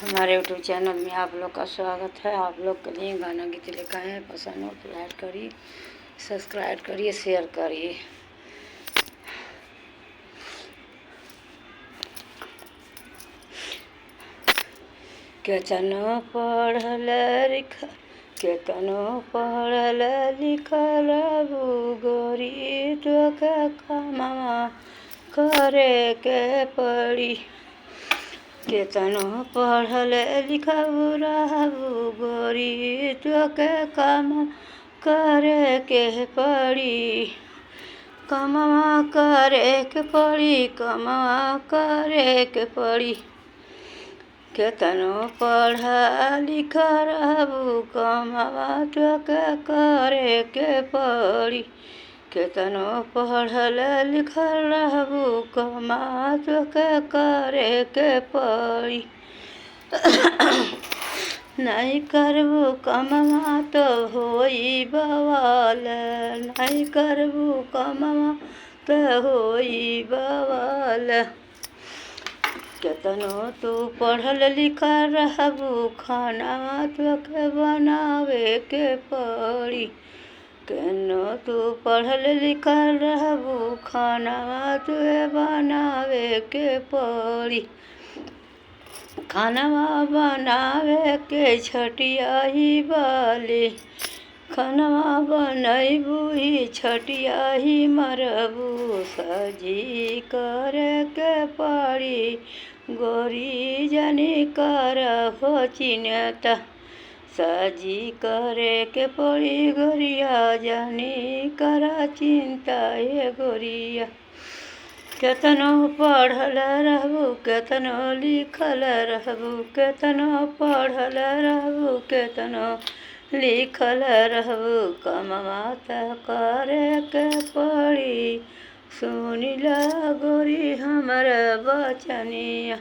हमारे YouTube channel में आप लोग का स्वागत है। आप लोग के लिए गाना गीत लेकर आए हैं। पसंद हो तो लाइक करिए, सब्सक्राइब करिए, शेयर करिए। केतनो पढ़ल लिखल, केतनो पढ़ल लिखल गोरी तोके कमावा करे के पड़ी। केतनो पढ़ल लिखल रहबू गोरी तोके कमा करे के पड़ी। कमावा करे के पड़ी, कमावा करे के पड़ी। केतनो पढ़ा लिखा रहबू कमावा तोके करे के पड़ी। केतनो पढ़ल लिखल रहबू कमावा तोके करे के पड़ी। नहीं करबू कमावा तो होई बवाल, नहीं करबू कमावा तो होई बवाल। केतनो तू पढ़ल लिखल रहबू खाना तोके बनावे के पड़ी। केनो तू पढ़ल लिखल रहबू खाना तुहे बनावे के पड़ी। खाना बनावे के छटियाही बाली, खाना बनैबू ही छटियाही मरबू। सजी करे के पड़ी गोरी जनी कर हो चिन्ता। सजी करे के पड़ी गोरिया जनी कर चिंता ये गोरिया। केतनो पढ़ल रहबू, केतनो लिखल रहबू, केतनो पढ़ल रहबू, केतनो लिखल रहबू कमावा त करे के पड़ी। सुनिला गोरी हमर बचनिया।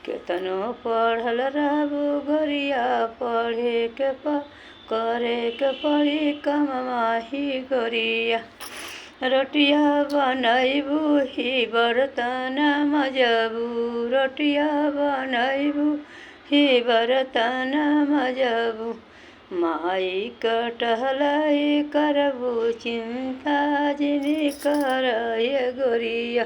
केतनो पढ़ल रहबू गोरिया पढ़े के करे के पड़ी कमावा ही गोरिया। रोटिया बनैबू ही बर्तन मजबू, रोटिया बनैबू ही बर्तन मजबू। माई कटहलाई करबू चिंता जिनी कर ये गोरिया।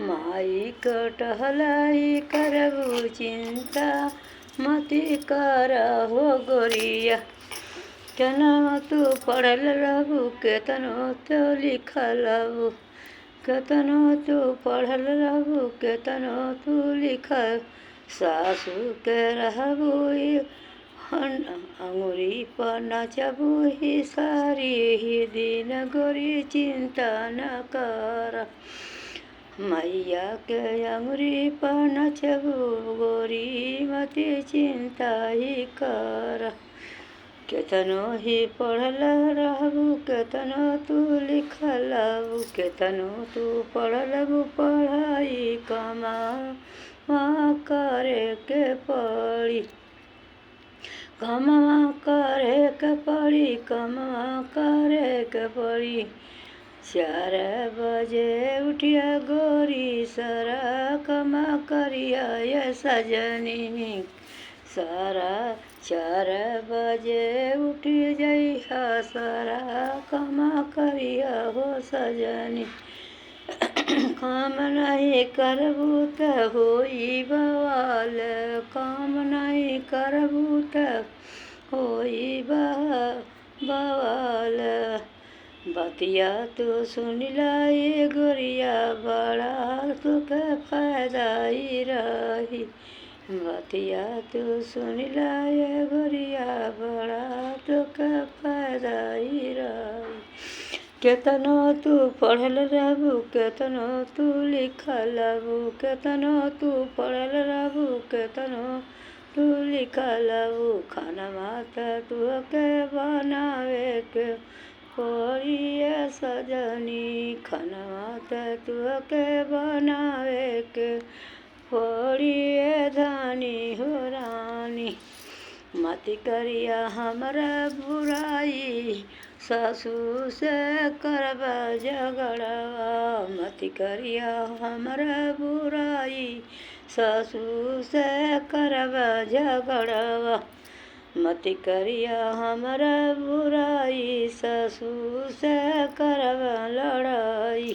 माई कटहलाई करबू चिंता मती कर हो गोरिया। केतनो तू पढ़ल रहबू, केतनो तो लिखल रहबू, केतनो तू पढ़ल रहबू, केतनो तू लिखल। सासू के रहबू अंगुरी पर नचबू ही सारी ही दिन गोरी चिंता न कर। मैया के अंगुरी पर नचबू गोरी मती चिंता ही कर। केतनो ही पढ़ल रहबू, केतनो तू लिखल रहबू, केतनो तू पढ़लबू पढ़ाई कमावा करे के पड़ी। कमावा करे के पड़ी, कमावा करे के पड़ी। 4 बजे उठिया गोरी सारा कमा करिया ये सजनी। सारा 4 बजे उठ जइहा सारा कमा करिया हो सजनी। काम नहीं करबू त होई बवाल, काम नहीं करबू त होई बवाल। बतिया तो सुनिला ये गोरिया बड़ा तोके फायदा ही रही। बतिया तो सुनिला ये गोरिया बड़ा तोके फायदा ही रही। केतनो तू पढ़ल रहबू, केतनो तू लिखल रहबू, केतनो तू पढ़ल रहबू, केतनो तू लिखल रहबू। खाना त तोके बनावे के पड़ी ये सजनी। खाना त तोके बनावे के पड़ी ये धानी हो रानी। मत करिया हमरा बुराई, सासू से करब झगड़वा। मत करिया हमरा बुराई, ससुर से करब झगड़वा, मत करिया हमरा बुराई, ससुर से करब लड़ाई।